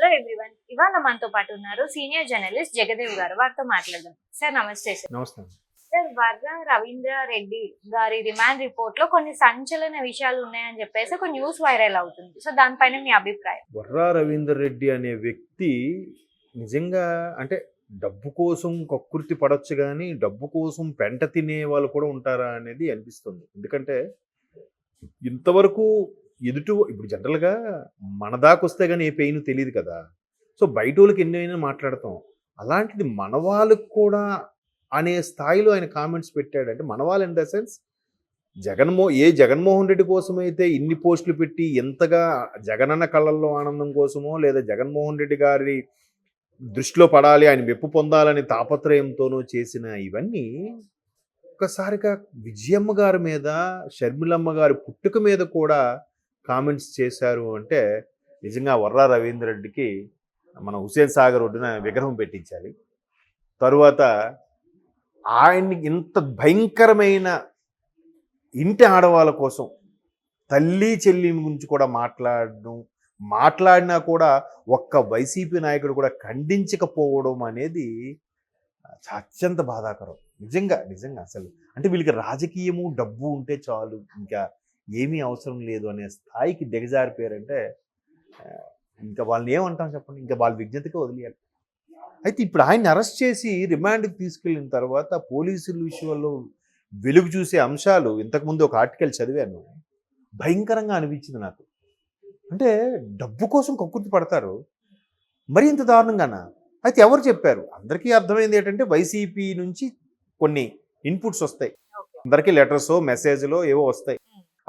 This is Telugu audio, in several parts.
హలో ఎవ్రీవన్, ఇవాళ మనతో పాటు ఉన్నారు సీనియర్ జర్నలిస్ట్ జగదేవ్ గారు. వారితో మాట్లాడదాం. సార్ నమస్తే. సార్ నమస్తే. సార్, వర్ర రవీంద్ర రెడ్డి గారి రిమాండ్ రిపోర్ట్ లో కొన్ని సంచలన విషయాలు ఉన్నాయని చెప్పేసి ఒక న్యూస్ వైరల్ అవుతుంది. సో దానిపైన మీ అభిప్రాయం? వర్రా రవీందర్ రెడ్డి అనే వ్యక్తి నిజంగా అంటే డబ్బు కోసం కక్కుర్తి పడొచ్చు కానీ డబ్బు కోసం పెంట తినే వాళ్ళు కూడా ఉంటారా అనేది అనిపిస్తుంది. ఎందుకంటే ఇంతవరకు ఇప్పుడు జనరల్గా మన దాకా వస్తే కానీ ఏ పెయిన్ తెలియదు కదా. సో బయట వాళ్ళకి ఎన్నైనా మాట్లాడతాం, అలాంటిది మన వాళ్ళకు కూడా అనే స్థాయిలో ఆయన కామెంట్స్ పెట్టాడంటే మన వాళ్ళు in the sense Jaganmohan Reddy కోసమైతే ఇన్ని పోస్టులు పెట్టి ఎంతగా జగనన్న కళ్ళల్లో ఆనందం కోసమో లేదా జగన్మోహన్ రెడ్డి గారి దృష్టిలో పడాలి, ఆయన మెప్పు పొందాలని తాపత్రయంతోనూ చేసిన ఇవన్నీ ఒక్కసారిగా విజయమ్మ గారి మీద, షర్మిలమ్మ గారి పుట్టుక మీద కూడా కామెంట్స్ చేశారు అంటే నిజంగా వర్రా రవీంద్ర రెడ్డికి మన హుసేన్ సాగర్ ఒడ్డున విగ్రహం పెట్టించాలి. తరువాత ఆయన్ని ఇంత భయంకరమైన ఇంటి ఆడవాళ్ళ కోసం తల్లి చెల్లి గురించి కూడా మాట్లాడినా కూడా ఒక్క వైసీపీ నాయకుడు కూడా ఖండించకపోవడం అనేది అత్యంత బాధాకరం. నిజంగా అసలు అంటే వీళ్ళకి రాజకీయము డబ్బు ఉంటే చాలు, ఇంకా ఏమీ అవసరం లేదు అనే స్థాయికి దిగజారిపోయారంటే ఇంకా వాళ్ళని ఏమంటాం చెప్పండి, ఇంకా వాళ్ళ విజ్ఞతకే వదిలేయాలి. అయితే ఇప్పుడు ఆయన్ని అరెస్ట్ చేసి రిమాండ్కి తీసుకెళ్ళిన తర్వాత పోలీసుల విషయంలో వెలుగు చూసే అంశాలు ఇంతకుముందు ఒక ఆర్టికల్ చదివాను, భయంకరంగా అనిపించింది నాకు. అంటే డబ్బు కోసం కక్కుర్తి పడతారు, మరి ఇంత దారుణంగానా? అయితే ఎవరు చెప్పారు? అందరికీ అర్థమైంది ఏంటంటే వైసీపీ నుంచి కొన్ని ఇన్పుట్స్ వస్తాయి, అందరికీ లెటర్సో మెసేజ్లో ఏవో వస్తాయి.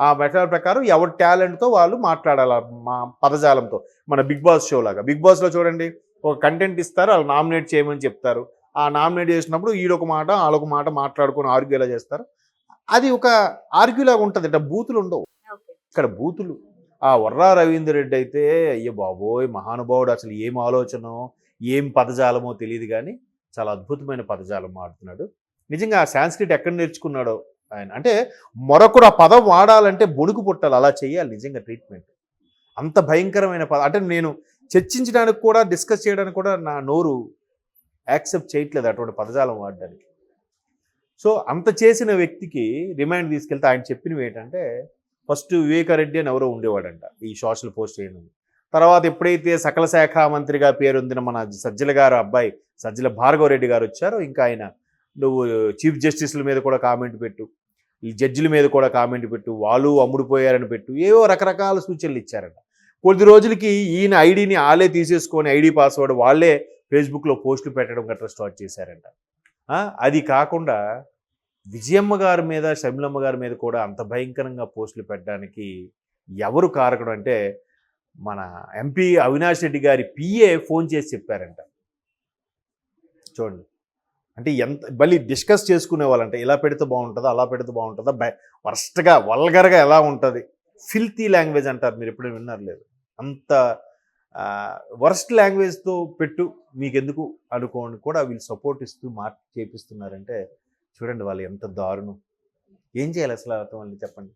ఆ మెథడ్ ప్రకారం ఎవరి టాలెంట్తో వాళ్ళు మాట్లాడాలి మా పదజాలంతో. మన బిగ్ బాస్ షో లాగా, బిగ్ బాస్లో చూడండి, ఒక కంటెంట్ ఇస్తారు, వాళ్ళు నామినేట్ చేయమని చెప్తారు. ఆ నామినేట్ చేసినప్పుడు ఈడొక మాట వాళ్ళొక మాట మాట్లాడుకొని ఆర్గ్యూలా చేస్తారు. అది ఒక ఆర్గ్యూలాగా ఉంటుంది, అంటే బూతులు ఉండవు ఇక్కడ. బూతులు ఆ వర్రా రవీందర్ రెడ్డి అయితే అయ్యో బాబోయ్ మహానుభావుడు, అసలు ఏం ఆలోచనో ఏం పదజాలమో తెలియదు కానీ చాలా అద్భుతమైన పదజాలం ఆడుతున్నాడు. నిజంగా ఆ సాంస్క్రిట్ ఎక్కడ నేర్చుకున్నాడో ఆయన. అంటే మరొకడు ఆ పదం వాడాలంటే బొడుకు పుట్టాలి, అలా చేయాలి నిజంగా ట్రీట్మెంట్. అంత భయంకరమైన పదం అంటే నేను చర్చించడానికి కూడా, డిస్కస్ చేయడానికి కూడా నా నోరు యాక్సెప్ట్ చేయట్లేదు అటువంటి పదజాలం వాడడానికి. సో అంత చేసిన వ్యక్తికి రిమాండ్ తీసుకెళ్తే ఆయన చెప్పినవి ఏంటంటే, ఫస్ట్ వివేకారెడ్డి అని ఎవరో ఉండేవాడంట ఈ సోషల్ పోస్ట్ చేయడం. తర్వాత ఎప్పుడైతే సకల శాఖ మంత్రిగా పేరొందిన మన సజ్జల గారు అబ్బాయి సజ్జల భార్గవ రెడ్డి గారు వచ్చారో, ఇంకా ఆయన నువ్వు చీఫ్ జస్టిస్ల మీద కూడా కామెంట్ పెట్టు, ఈ జడ్జిల మీద కూడా కామెంట్ పెట్టు, వాళ్ళు అమ్ముడుపోయారని పెట్టు, ఏవో రకరకాల సూచనలు ఇచ్చారంట. కొద్ది రోజులకి ఈయన ఐడిని వాళ్ళే తీసేసుకొని ఐడి పాస్వర్డ్ వాళ్ళే ఫేస్బుక్లో పోస్టులు పెట్టడం గట్రా స్టార్ట్ చేశారంట. అది కాకుండా విజయమ్మ గారి మీద, షర్మిలమ్మ గారి మీద కూడా అంత భయంకరంగా పోస్టులు పెట్టడానికి ఎవరు కారకుడు అంటే మన ఎంపీ అవినాష్ రెడ్డి గారి పిఏ ఫోన్ చేసి చెప్పారంట. చూడండి, అంటే ఎంత మళ్ళీ డిస్కస్ చేసుకునే వాళ్ళంటే ఇలా పెడితే బాగుంటుందా, అలా పెడితే బాగుంటుందా, వర్స్ట్గా వల్గర్గా ఎలా ఉంటుంది, ఫిల్తీ లాంగ్వేజ్ అంటారు, మీరు ఎప్పుడైనా విన్నారు లేదు? అంత వర్స్ట్ లాంగ్వేజ్తో పెట్టు మీకెందుకు అనుకోని కూడా వీళ్ళు సపోర్ట్ ఇస్తూ చేపిస్తున్నారంటే చూడండి వాళ్ళు ఎంత దారుణం. ఏం చేయాలి అసలు వాళ్ళని చెప్పండి.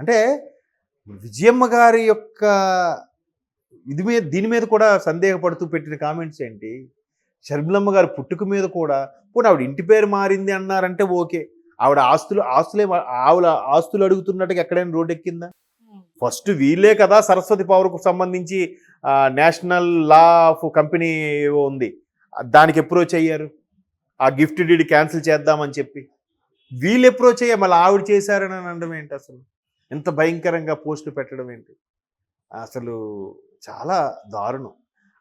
అంటే విజయమ్మ గారి యొక్క దీని మీద కూడా సందేహపడుతూ పెట్టిన కామెంట్స్ ఏంటి, షర్మిలమ్మ గారి పుట్టుక మీద కూడా పోనీ ఆవిడ ఇంటి పేరు మారింది అన్నారంటే ఓకే, ఆవిడ ఆస్తులు అడుగుతున్నట్టుగా ఎక్కడైనా రోడ్డు ఎక్కిందా? ఫస్ట్ వీళ్ళే కదా సరస్వతి పవర్కు సంబంధించి నేషనల్ లా ఆఫ్ కంపెనీ ఉంది, దానికి అప్రోచ్ అయ్యారు, ఆ గిఫ్ట్ డీడ్ క్యాన్సిల్ చేద్దామని చెప్పి వీళ్ళు అప్రోచ్ అయ్యారు, మళ్ళీ ఆవిడ చేశారని అనడం ఏంటి? అసలు ఎంత భయంకరంగా పోస్టులు పెట్టడం ఏంటి? అసలు చాలా దారుణం.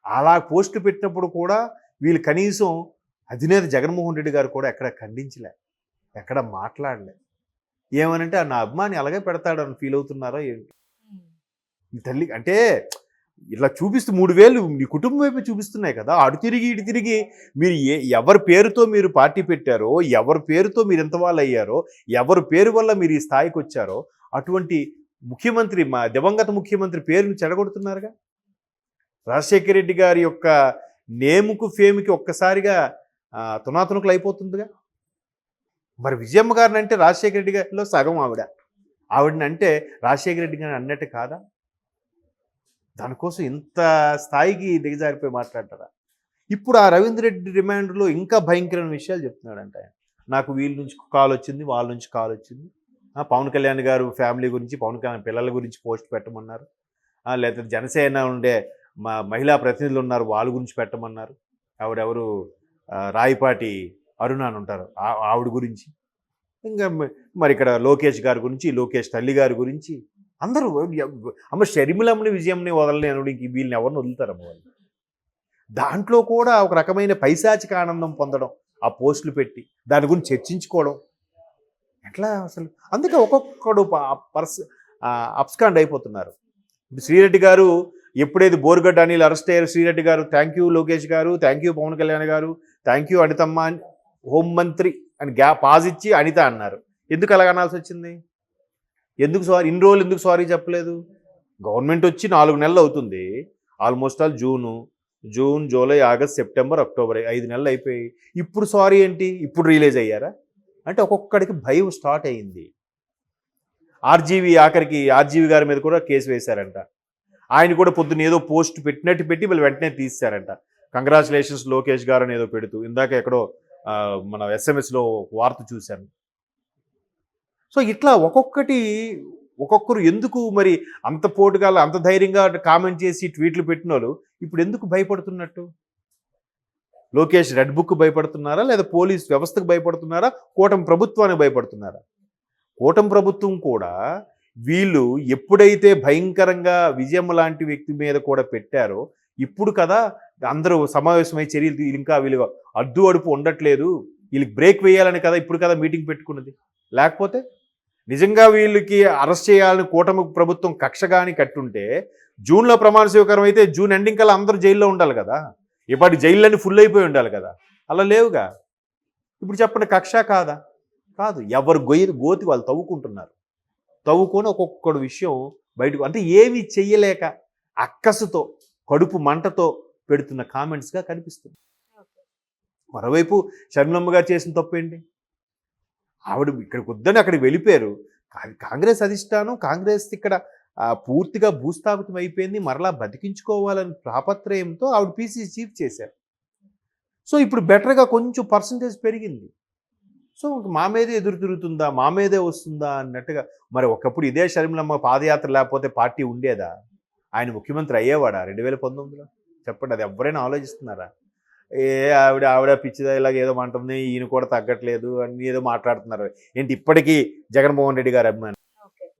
అలా పోస్టులు పెట్టినప్పుడు కూడా వీళ్ళు కనీసం అధినేత జగన్మోహన్ రెడ్డి గారు కూడా ఎక్కడ ఖండించలే, ఎక్కడ మాట్లాడలే. ఏమనంటే నా అభిమాని అలాగే పెడతాడని ఫీల్ అవుతున్నారో ఏంటి తల్లి? అంటే ఇట్లా చూపిస్తూ 3000 మీ కుటుంబం వైపు చూపిస్తున్నాయి కదా, అటు తిరిగి ఇటు తిరిగి మీరు ఎవరి పేరుతో మీరు పార్టీ పెట్టారో, ఎవరి పేరుతో మీరు ఎంత వాళ్ళు అయ్యారో, ఎవరి పేరు వల్ల మీరు ఈ స్థాయికి వచ్చారో అటువంటి ముఖ్యమంత్రి, మా దివంగత ముఖ్యమంత్రి పేరును చెడగొడుతున్నారుగా. రాజశేఖర రెడ్డి గారి యొక్క నేముకు ఫేమ్కి ఒక్కసారిగా తునాతునకులు అయిపోతుందిగా. మరి విజయమ్మ గారిని అంటే రాజశేఖర రెడ్డి గారిలో సగం ఆవిడని అంటే రాజశేఖర రెడ్డి గారిని అన్నట్టు కాదా? దానికోసం ఇంత స్థాయికి దిగజారిపోయి మాట్లాడతారా? ఇప్పుడు ఆ రవీంద్ర రెడ్డి రిమాండ్లో ఇంకా భయంకరమైన విషయాలు చెప్తున్నాడంట ఆయన. నాకు వీళ్ళ నుంచి కాల్ వచ్చింది, వాళ్ళ నుంచి కాల్ వచ్చింది. పవన్ కళ్యాణ్ గారు ఫ్యామిలీ గురించి, పవన్ కళ్యాణ్ పిల్లల గురించి పోస్ట్ పెట్టమన్నారు. లేకపోతే జనసేన ఉండే మహిళా ప్రతినిధులు ఉన్నారు, వాళ్ళ గురించి పెట్టమన్నారు. ఆవిడెవరు రాయపాటి అరుణ అని ఉంటారు, ఆవిడ గురించి. ఇంకా మరి ఇక్కడ లోకేష్ గారి గురించి, లోకేష్ తల్లి గారి గురించి అందరూ అమ్మ షర్మిలమ్మని విజయంని వదలని అనుడు ఇంక వీళ్ళని ఎవరిని వదులుతారమ్మ వాళ్ళు. దాంట్లో కూడా ఒక రకమైన పైశాచిక ఆనందం పొందడం, ఆ పోస్టులు పెట్టి దాని గురించి చర్చించుకోవడం ఎట్లా అసలు. అందుకే ఒక్కొక్కడు అప్స్కాండ్ అయిపోతున్నారు. ఇప్పుడు శ్రీరెడ్డి గారు ఎప్పుడైతే బోరుగడ్డ అనిల్ అరెస్ట్ అయ్యారు, శ్రీరెడ్డి గారు థ్యాంక్ యూ లోకేష్ గారు, థ్యాంక్ యూ పవన్ కళ్యాణ్ గారు, థ్యాంక్ యూ అనితమ్మ అని హోంమంత్రి అని పాజ్ ఇచ్చి అనిత అన్నారు. ఎందుకు అలాగ అనాల్సి వచ్చింది? ఎందుకు సారీ ఇన్ని రోజులు ఎందుకు సారీ చెప్పలేదు? గవర్నమెంట్ వచ్చి 4 నెలలు అవుతుంది. Almost all June, July, August, September, October 5 నెలలు అయిపోయి ఇప్పుడు సారీ ఏంటి? ఇప్పుడు రిలీజ్ అయ్యారా? అంటే ఒక్కొక్కడికి భయం స్టార్ట్ అయ్యింది. ఆఖరికి ఆర్జీవి గారి మీద కూడా కేసు వేశారంట. ఆయన కూడా పొద్దున్న ఏదో పోస్ట్ పెట్టినట్టు పెట్టి వాళ్ళు వెంటనే తీశారంట. కంగ్రాచులేషన్స్ లోకేష్ గారు అని ఏదో పెడుతూ, ఇందాక ఎక్కడో మన ఎస్ఎంఎస్లో వార్త చూశాను. సో ఇట్లా ఒక్కొక్కరు ఎందుకు మరి అంత పోటుగా అంత ధైర్యంగా కామెంట్ చేసి ట్వీట్లు పెట్టిన వాళ్ళు ఇప్పుడు ఎందుకు భయపడుతున్నట్టు? లోకేష్ రెడ్ బుక్ భయపడుతున్నారా, లేదా పోలీస్ వ్యవస్థకు భయపడుతున్నారా, కూటమి ప్రభుత్వానికి భయపడుతున్నారా? కూటమి ప్రభుత్వం కూడా వీళ్ళు ఎప్పుడైతే భయంకరంగా విజయం లాంటి వ్యక్తి మీద కూడా పెట్టారో ఇప్పుడు కదా అందరూ సమావేశమై చర్యలు ఇంకా వీళ్ళు అడ్డు అడుపు ఉండట్లేదు, వీళ్ళకి బ్రేక్ వేయాలని కదా ఇప్పుడు కదా మీటింగ్ పెట్టుకున్నది. లేకపోతే నిజంగా వీళ్ళకి అరెస్ట్ చేయాలని కూటమి ప్రభుత్వం కక్షగాని కట్టుంటే జూన్లో ప్రమాణ స్వీకారం అయితే జూన్ ఎండింగ్ కల్లా అందరూ జైల్లో ఉండాలి కదా, ఇప్పటి జైళ్ళని ఫుల్ అయిపోయి ఉండాలి కదా. అలా లేవుగా. ఇప్పుడు చెప్పండి, కక్ష కాదా? కాదు. ఎవరు గోతి వాళ్ళు తవ్వుకొని ఒక్కొక్కడు విషయం బయటకు, అంటే ఏమి చెయ్యలేక అక్కసుతో కడుపు మంటతో పెడుతున్న కామెంట్స్గా కనిపిస్తుంది. మరోవైపు షర్మిలమ్మ గారు చేసిన తప్పేంటి? ఆవిడ ఇక్కడికి వద్దని అక్కడికి వెళ్ళిపోయారు. కాంగ్రెస్ అధిష్టానం, కాంగ్రెస్ ఇక్కడ పూర్తిగా భూస్థాపితం అయిపోయింది, మరలా బతికించుకోవాలని తాపత్రయంతో ఆవిడ పీసీసీ చీఫ్ చేశారు. సో ఇప్పుడు బెటర్గా కొంచెం పర్సంటేజ్ పెరిగింది. సో మా మీదే ఎదురు తిరుగుతుందా, మా మీదే వస్తుందా అన్నట్టుగా. మరి ఒకప్పుడు ఇదే షర్మిలమ్మ పాదయాత్ర లేకపోతే పార్టీ ఉండేదా? ఆయన ముఖ్యమంత్రి అయ్యేవాడా 2019లో? చెప్పండి, అది ఎవరైనా ఆలోచిస్తున్నారా? ఆవిడ పిచ్చిదా ఇలాగ ఏదో అంటుంది, ఈయన కూడా తగ్గట్లేదు అని ఏదో మాట్లాడుతున్నారు. ఏంటి ఇప్పటికీ జగన్మోహన్ రెడ్డి గారి అభిమాని?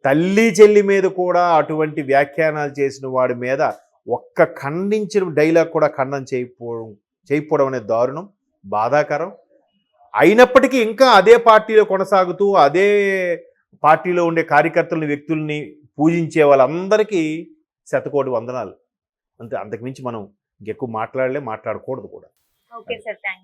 తల్లి చెల్లి మీద కూడా అటువంటి వ్యాఖ్యానాలు చేసిన వాడి మీద ఒక్క ఖండించిన డైలాగ్ కూడా ఖండన చేయకపోవడం అనే దారుణం, బాధాకరం. అయినప్పటికీ ఇంకా అదే పార్టీలో కొనసాగుతూ అదే పార్టీలో ఉండే కార్యకర్తలని, వ్యక్తుల్ని పూజించే వాళ్ళందరికీ శతకోటి వందనాలు. అంతకుమించి మనం ఇంకెక్కువ మాట్లాడకూడదు కూడా. Okay sir, thank you.